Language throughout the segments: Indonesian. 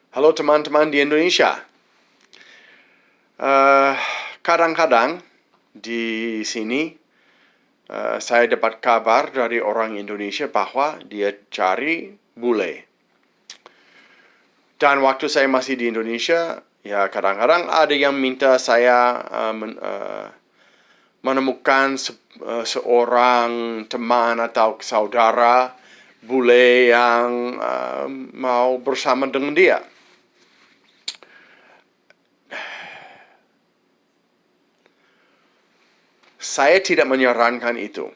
Halo teman-teman di Indonesia. Kadang-kadang di sini saya dapat kabar dari orang Indonesia bahwa dia cari bule. Dan waktu saya masih di Indonesia, ya kadang-kadang ada yang minta saya menemukan seorang teman atau saudara bule yang mau bersama dengan dia. Saya tidak menyarankan itu.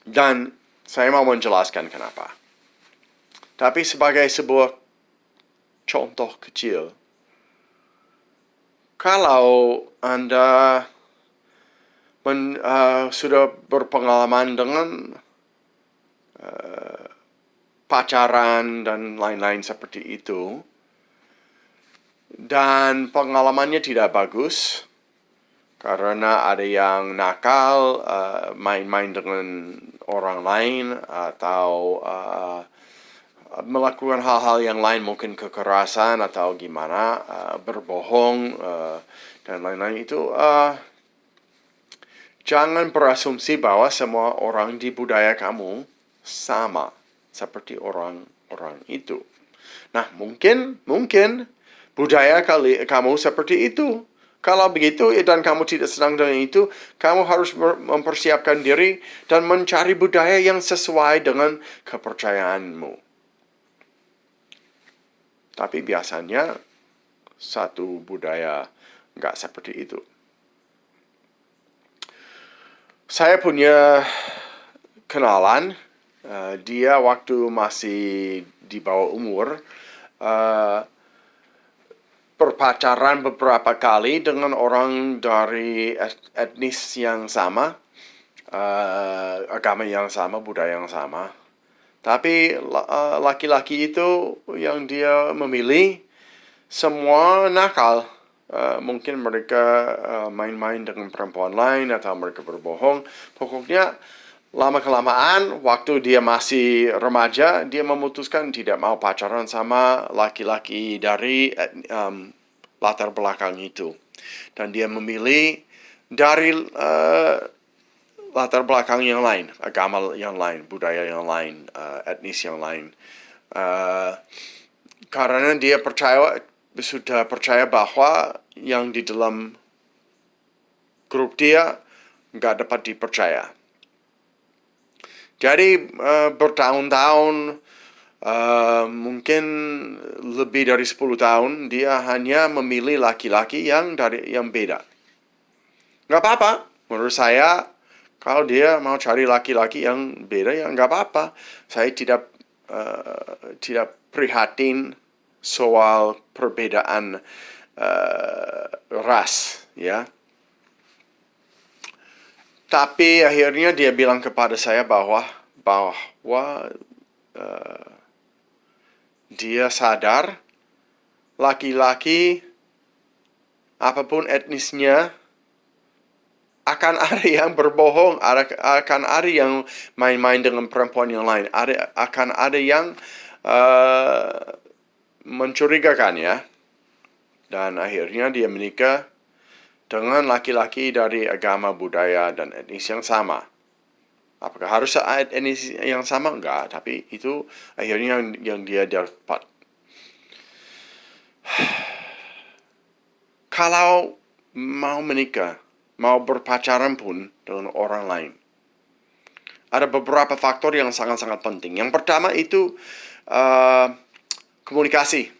Dan saya mau menjelaskan kenapa. Tapi sebagai sebuah contoh kecil, kalau Anda sudah berpengalaman dengan pacaran dan lain-lain seperti itu, dan pengalamannya tidak bagus, karena ada yang nakal, main-main dengan orang lain, atau melakukan hal-hal yang lain, mungkin kekerasan atau gimana, berbohong, dan lain-lain itu, jangan berasumsi bahwa semua orang di budaya kamu sama seperti orang-orang itu. Nah, mungkin budaya kamu seperti itu. Kalau begitu dan kamu tidak senang dengan itu, kamu harus mempersiapkan diri dan mencari budaya yang sesuai dengan kepercayaanmu. Tapi biasanya satu budaya nggak seperti itu. Saya punya kenalan, dia waktu masih di bawah umur, berpacaran beberapa kali dengan orang dari etnis yang sama, agama yang sama, budaya yang sama. Tapi laki-laki itu yang dia memilih semua nakal. Mungkin mereka main-main dengan perempuan lain atau mereka berbohong. Pokoknya lama-kelamaan waktu dia masih remaja, dia memutuskan tidak mau pacaran sama laki-laki dari latar belakang itu. Dan dia memilih dari latar belakang yang lain, agama yang lain, budaya yang lain, etnis yang lain. Karena dia sudah percaya bahwa yang di dalam grup dia nggak dapat dipercaya. Jadi bertahun-tahun, mungkin lebih dari 10 tahun, dia hanya memilih laki-laki yang beda. Nggak apa-apa, menurut saya. Kalau dia mau cari laki-laki yang beda, ya nggak apa-apa. Saya tidak prihatin soal perbedaan ras, ya. Tapi akhirnya dia bilang kepada saya bahwa dia sadar laki-laki apapun etnisnya akan ada yang berbohong, akan ada yang main-main dengan perempuan yang lain, akan ada yang mencurigakan, ya. Dan akhirnya dia menikah dengan laki-laki dari agama, budaya, dan etnis yang sama. Apakah harus etnis yang sama? Enggak, tapi itu akhirnya yang dia dapat. Kalau mau menikah, mau berpacaran pun dengan orang lain, ada beberapa faktor yang sangat-sangat penting. Yang pertama itu komunikasi.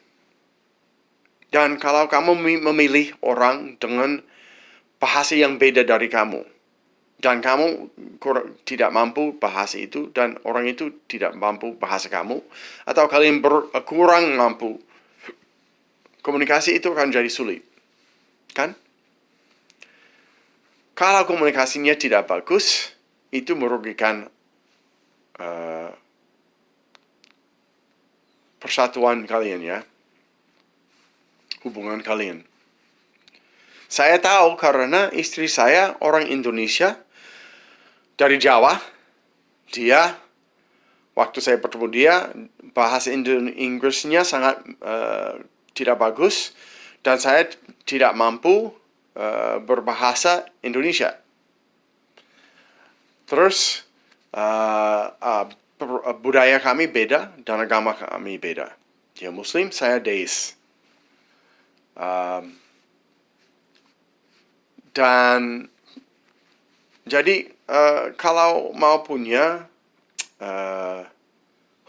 Dan kalau kamu memilih orang dengan bahasa yang beda dari kamu, dan kamu tidak mampu bahasa itu, dan orang itu tidak mampu bahasa kamu, atau kalian kurang mampu, komunikasi itu akan jadi sulit, kan? Kalau komunikasinya tidak bagus, itu merugikan persatuan kalian, ya, hubungan kalian. Saya tahu karena istri saya orang Indonesia dari Jawa. Dia waktu saya bertemu dia, bahasa Inggrisnya sangat tidak bagus, dan saya tidak mampu berbahasa Indonesia. Terus budaya kami beda dan agama kami beda. Dia Muslim, saya Deis. Dan jadi kalau mau punya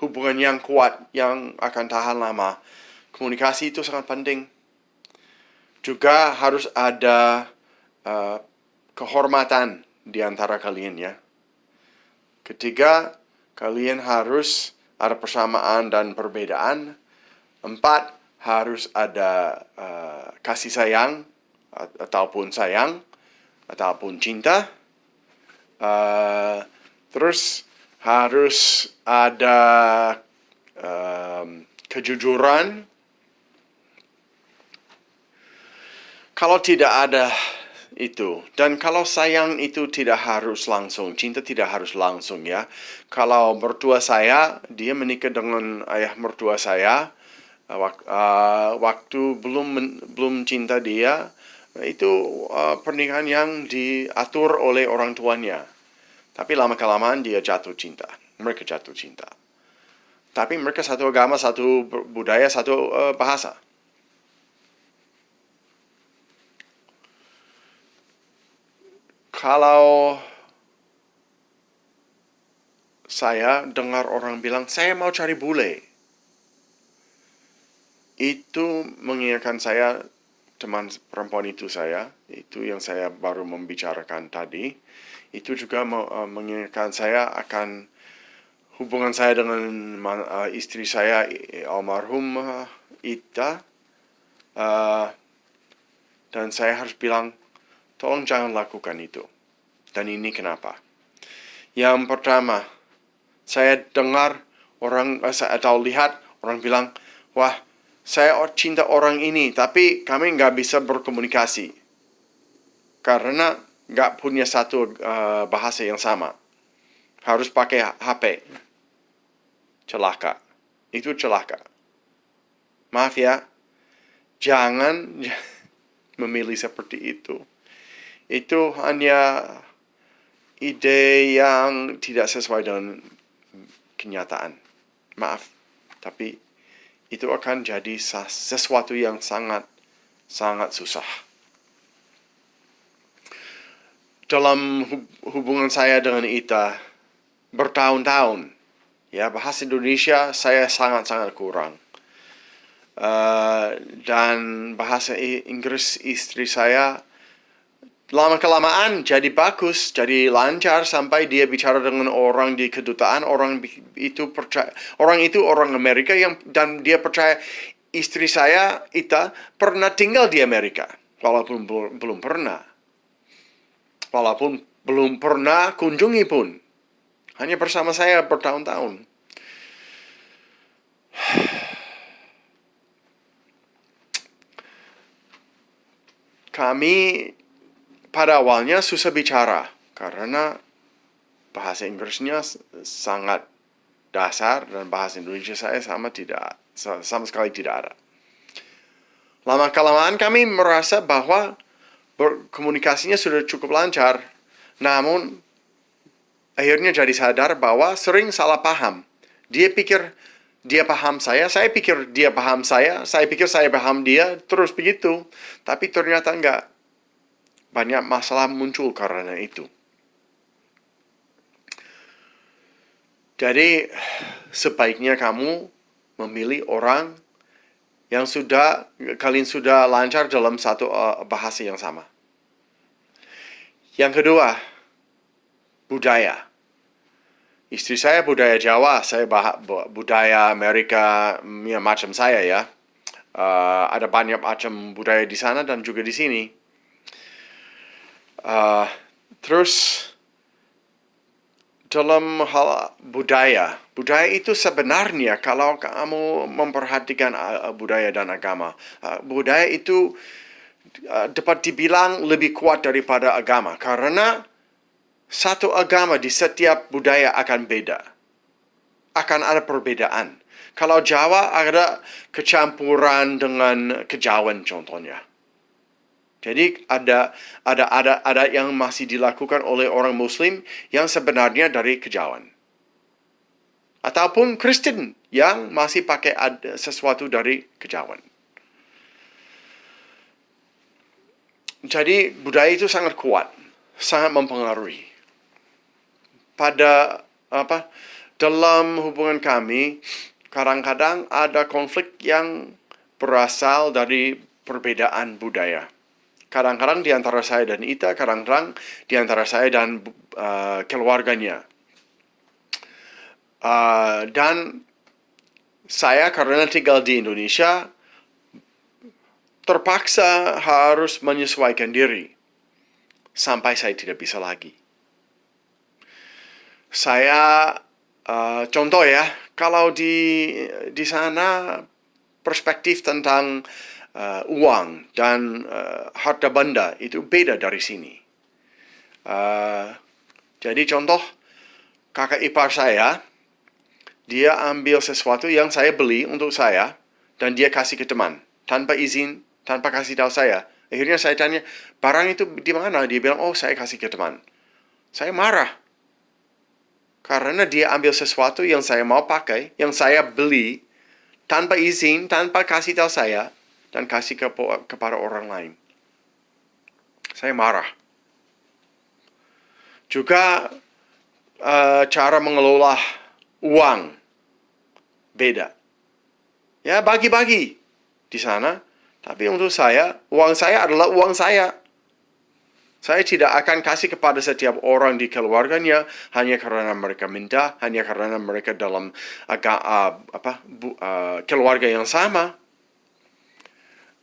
hubungan yang kuat, yang akan tahan lama, komunikasi itu sangat penting. Juga harus ada kehormatan di antara kalian ya. Ketiga, kalian harus ada persamaan dan perbedaan. 4, harus ada kasih sayang ataupun sayang ataupun cinta. Terus harus ada kejujuran. Kalau tidak ada itu, dan kalau sayang itu tidak harus langsung, cinta tidak harus langsung ya. Kalau mertua saya, dia menikah dengan ayah mertua saya, waktu belum cinta dia, itu pernikahan yang diatur oleh orang tuanya. Tapi lama-kelamaan dia jatuh cinta, mereka jatuh cinta. Tapi mereka satu agama, satu budaya, satu bahasa. Kalau saya dengar orang bilang, saya mau cari bule, itu mengingatkan saya, teman perempuan itu yang saya baru membicarakan tadi, itu juga mengingatkan saya akan hubungan saya dengan istri saya, almarhum Ita, dan saya harus bilang, tolong jangan lakukan itu. Dan ini kenapa? Yang pertama, saya dengar orang atau lihat orang bilang, wah, saya cinta orang ini, tapi kami nggak bisa berkomunikasi karena nggak punya satu bahasa yang sama. Harus pakai HP. Celaka. Itu celaka. Maaf ya, jangan memilih seperti itu. Itu hanya ide yang tidak sesuai dengan kenyataan. Maaf, tapi itu akan jadi sesuatu yang sangat susah. Dalam hubungan saya dengan Ita bertahun-tahun, ya bahasa Indonesia saya sangat kurang. Dan bahasa Inggris istri saya lama-kelamaan jadi bagus, jadi lancar sampai dia bicara dengan orang di kedutaan, orang itu orang Amerika dan dia percaya istri saya Ita pernah tinggal di Amerika, walaupun belum pernah kunjungi pun, hanya bersama saya bertahun-tahun. Kami pada awalnya susah bicara karena bahasa Inggrisnya sangat dasar dan bahasa Indonesia saya sama sekali tidak ada. Lama-kelamaan kami merasa bahwa komunikasinya sudah cukup lancar, namun akhirnya jadi sadar bahwa sering salah paham. Dia pikir dia paham saya pikir dia paham saya pikir saya paham dia, terus begitu. Tapi ternyata enggak. Banyak masalah muncul karena itu. Jadi, sebaiknya kamu memilih orang yang kalian sudah lancar dalam satu bahasa yang sama. Yang kedua, budaya. Istri saya budaya Jawa, saya budaya Amerika, ya macam saya ya. Ada banyak macam budaya di sana dan juga di sini. Terus dalam hal budaya itu sebenarnya kalau kamu memperhatikan budaya dan agama, budaya itu dapat dibilang lebih kuat daripada agama karena satu agama di setiap budaya akan beda. akan ada perbedaan. Kalau Jawa ada kecampuran dengan Kejawen contohnya. Jadi ada yang masih dilakukan oleh orang Muslim yang sebenarnya dari Kejawen. Ataupun Kristen yang masih pakai sesuatu dari Kejawen. Jadi budaya itu sangat kuat, sangat mempengaruhi. Dalam hubungan kami, kadang-kadang ada konflik yang berasal dari perbedaan budaya. Kadang-kadang di antara saya dan Ita, kadang-kadang di antara saya dan keluarganya. Dan saya karena tinggal di Indonesia, terpaksa harus menyesuaikan diri. Sampai saya tidak bisa lagi. Saya, contoh ya, kalau di sana perspektif tentang uang dan harta benda itu beda dari sini. Jadi contoh, kakak ipar saya, dia ambil sesuatu yang saya beli untuk saya, dan dia kasih ke teman, tanpa izin, tanpa kasih tahu saya. Akhirnya saya tanya, barang itu di mana? Dia bilang, oh saya kasih ke teman. Saya marah. Karena dia ambil sesuatu yang saya mau pakai, yang saya beli, tanpa izin, tanpa kasih tahu saya, dan kasih kepada orang lain. Saya marah. Juga cara mengelola uang beda. Ya, bagi-bagi di sana. Tapi untuk saya, uang saya adalah uang saya. Saya tidak akan kasih kepada setiap orang di keluarganya hanya karena mereka minta, hanya karena mereka dalam keluarga yang sama.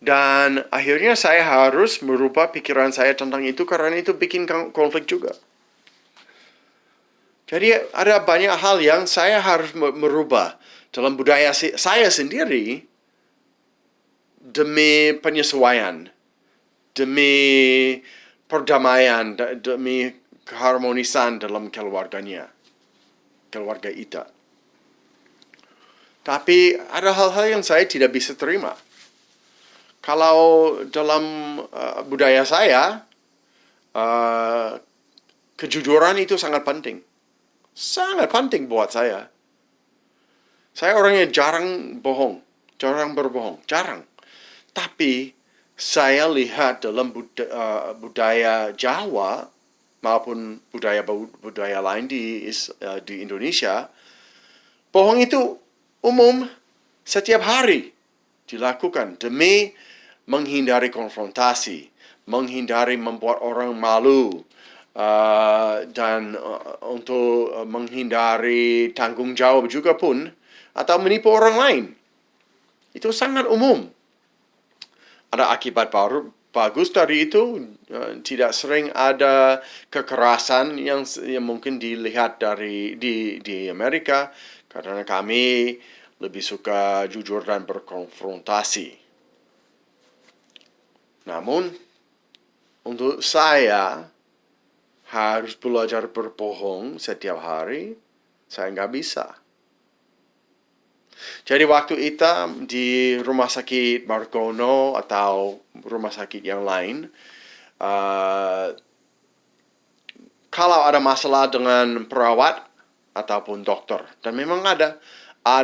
Dan akhirnya saya harus merubah pikiran saya tentang itu karena itu bikin konflik juga. Jadi ada banyak hal yang saya harus merubah dalam budaya saya sendiri demi penyesuaian, demi perdamaian, demi keharmonisan dalam keluarganya, keluarga Ita. Tapi ada hal-hal yang saya tidak bisa terima. Kalau dalam budaya saya, kejujuran itu sangat penting. Sangat penting buat saya. Saya orangnya jarang bohong, jarang berbohong, jarang. Tapi saya lihat dalam budaya Jawa maupun budaya lain di Indonesia, bohong itu umum setiap hari dilakukan demi menghindari konfrontasi, menghindari membuat orang malu, dan untuk menghindari tanggung jawab juga pun, atau menipu orang lain. Itu sangat umum. Ada akibat bagus dari itu. Tidak sering ada kekerasan yang mungkin dilihat di Amerika, karena kami lebih suka jujur dan berkonfrontasi. Namun, untuk saya harus belajar berbohong setiap hari, saya nggak bisa. Jadi waktu Ita di rumah sakit Margono atau rumah sakit yang lain, kalau ada masalah dengan perawat ataupun dokter, dan memang ada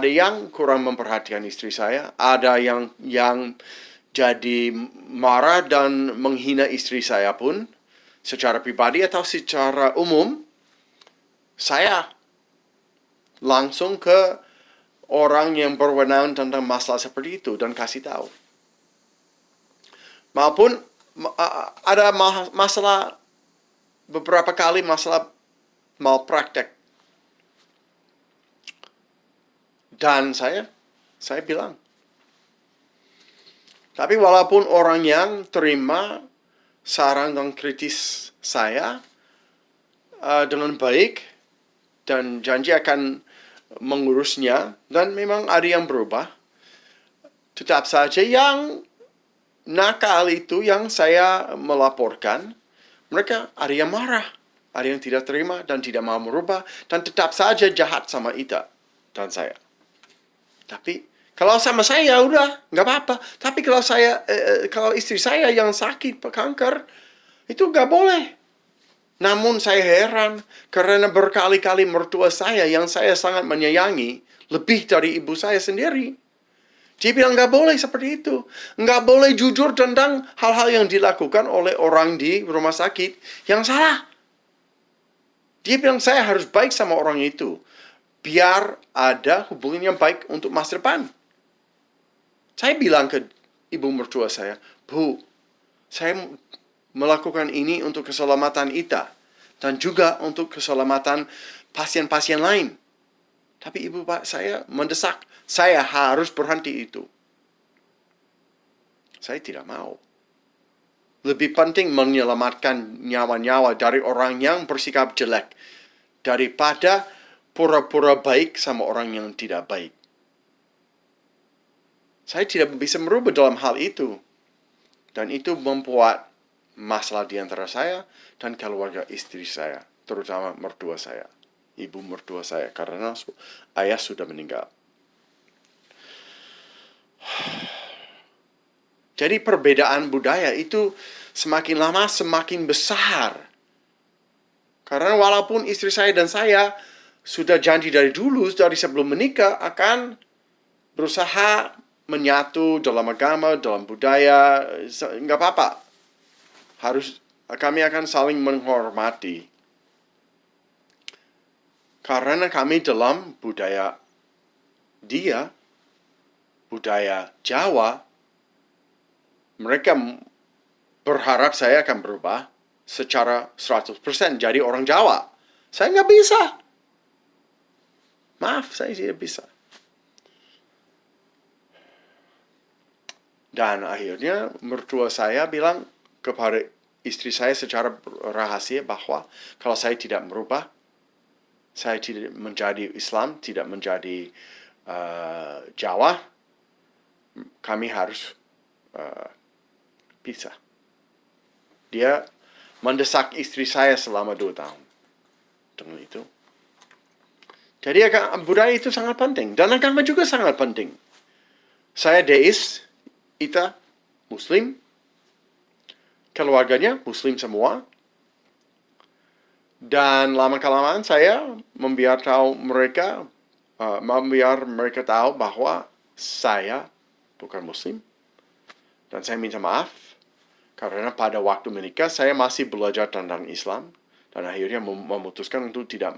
yang kurang memperhatikan istri saya, ada yang jadi marah dan menghina istri saya pun, secara pribadi atau secara umum, saya langsung ke orang yang berwenang tentang masalah seperti itu dan kasih tahu. Maupun ada masalah, beberapa kali masalah malpraktek. Dan saya bilang. Tapi walaupun orang yang terima saran dan kritis saya dengan baik dan janji akan mengurusnya, dan memang ada yang berubah, tetap saja yang nakal itu yang saya melaporkan, mereka ada yang marah, ada yang tidak terima dan tidak mau merubah, dan tetap saja jahat sama Ita. dan saya. Tapi kalau sama saya udah nggak apa-apa. Tapi kalau istri saya yang sakit kanker, itu nggak boleh. Namun saya heran karena berkali-kali mertua saya yang saya sangat menyayangi lebih dari ibu saya sendiri. Dia bilang nggak boleh seperti itu. Nggak boleh jujur tentang hal-hal yang dilakukan oleh orang di rumah sakit yang salah. Dia bilang saya harus baik sama orang itu. Biar ada hubungan yang baik untuk masa depan. Saya bilang ke ibu mertua saya, Bu, saya melakukan ini untuk keselamatan Ita. Dan juga untuk keselamatan pasien-pasien lain. Tapi ibu pak saya mendesak, saya harus berhenti itu. Saya tidak mau. Lebih penting menyelamatkan nyawa-nyawa dari orang yang bersikap jelek. Daripada pura-pura baik sama orang yang tidak baik. Saya tidak bisa merubah dalam hal itu. Dan itu membuat masalah di antara saya dan keluarga istri saya. Terutama mertua saya. Ibu mertua saya. Karena ayah sudah meninggal. Jadi perbedaan budaya itu semakin lama semakin besar. Karena walaupun istri saya dan saya sudah janji dari dulu, dari sebelum menikah, akan berusaha menyatu dalam agama, dalam budaya, nggak apa-apa. Kami akan saling menghormati. Karena kami dalam budaya dia, budaya Jawa, mereka berharap saya akan berubah secara 100% jadi orang Jawa. Saya nggak bisa. Maaf, saya tidak bisa. Dan akhirnya mertua saya bilang kepada istri saya secara rahasia bahwa kalau saya tidak merubah, saya tidak menjadi Islam, tidak menjadi Jawa, kami harus pisah. Dia mendesak istri saya selama 2 tahun. Dengan itu. Jadi budaya itu sangat penting. Dan agama juga sangat penting. Saya deis, Ita Muslim. Keluarganya Muslim semua. Dan lama-kelamaan saya membiar mereka tahu bahwa saya bukan Muslim. Dan saya minta maaf. Karena pada waktu menikah saya masih belajar tentang Islam. Dan akhirnya memutuskan untuk tidak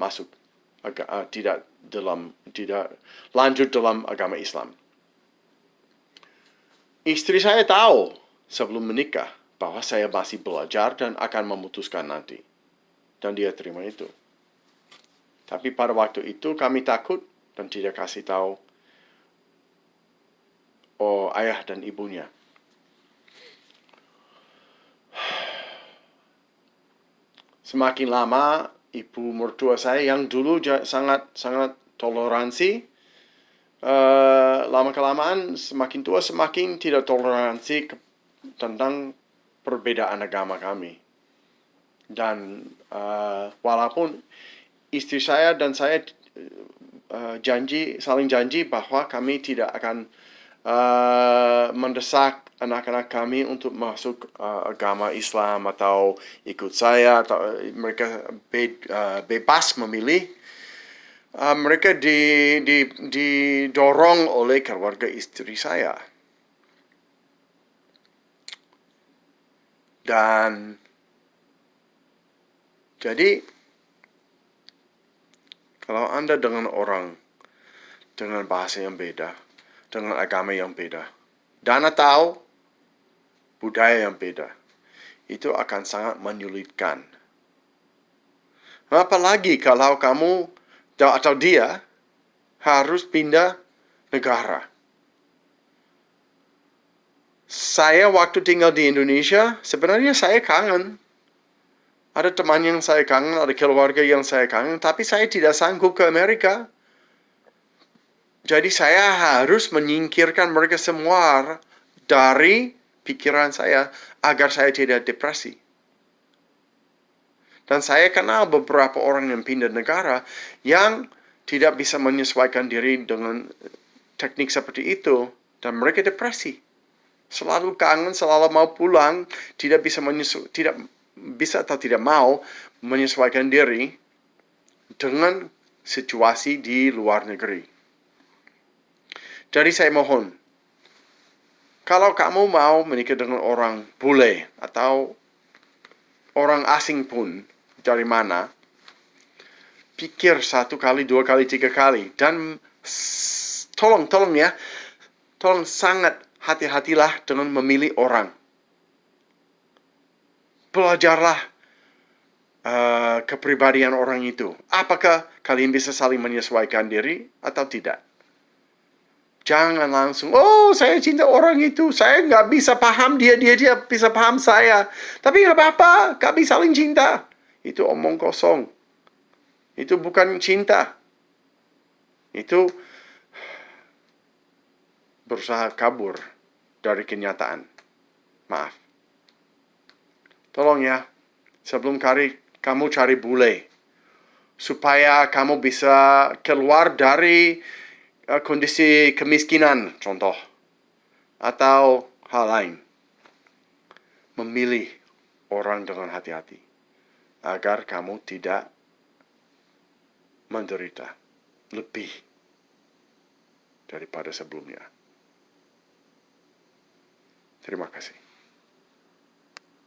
lanjut dalam agama Islam. Istri saya tahu sebelum menikah bahwa saya masih belajar dan akan memutuskan nanti. Dan dia terima itu. Tapi pada waktu itu kami takut dan tidak kasih tahu ayah dan ibunya. Semakin lama ibu mertua saya yang dulu sangat toleransi, lama-kelamaan semakin tua semakin tidak toleransi tentang perbedaan agama kami. Dan walaupun istri saya dan saya saling janji bahwa kami tidak akan mendesak anak-anak kami untuk masuk agama Islam atau ikut saya, atau mereka bebas memilih. Mereka didorong oleh keluarga istri saya. Dan jadi kalau Anda dengan orang dengan bahasa yang beda, dengan agama yang beda, dan atau budaya yang beda, itu akan sangat menyulitkan. Apalagi kalau kamu atau dia harus pindah negara. Saya waktu tinggal di Indonesia, sebenarnya saya kangen. Ada teman yang saya kangen, ada keluarga yang saya kangen, tapi saya tidak sanggup ke Amerika. Jadi saya harus menyingkirkan mereka semua dari pikiran saya agar saya tidak depresi. Dan saya kenal beberapa orang yang pindah negara yang tidak bisa menyesuaikan diri dengan teknik seperti itu, dan mereka depresi. Selalu kangen, selalu mau pulang, tidak bisa atau tidak mau menyesuaikan diri dengan situasi di luar negeri. Jadi saya mohon, kalau kamu mau menikah dengan orang bule atau orang asing pun dari mana, pikir 1 kali, 2 kali, 3 kali, dan tolong ya, tolong sangat hati-hatilah dengan memilih orang. Belajarlah kepribadian orang itu. Apakah kalian bisa saling menyesuaikan diri atau tidak? Jangan langsung, oh saya cinta orang itu, saya nggak bisa paham dia bisa paham saya. Tapi nggak apa-apa, kami saling cinta. Itu omong kosong. Itu bukan cinta. Itu berusaha kabur dari kenyataan. Maaf. Tolong ya, sebelum kamu cari bule, supaya kamu bisa keluar dari kondisi kemiskinan, contoh, atau hal lain. Memilih orang dengan hati-hati, agar kamu tidak menderita lebih daripada sebelumnya. Terima kasih.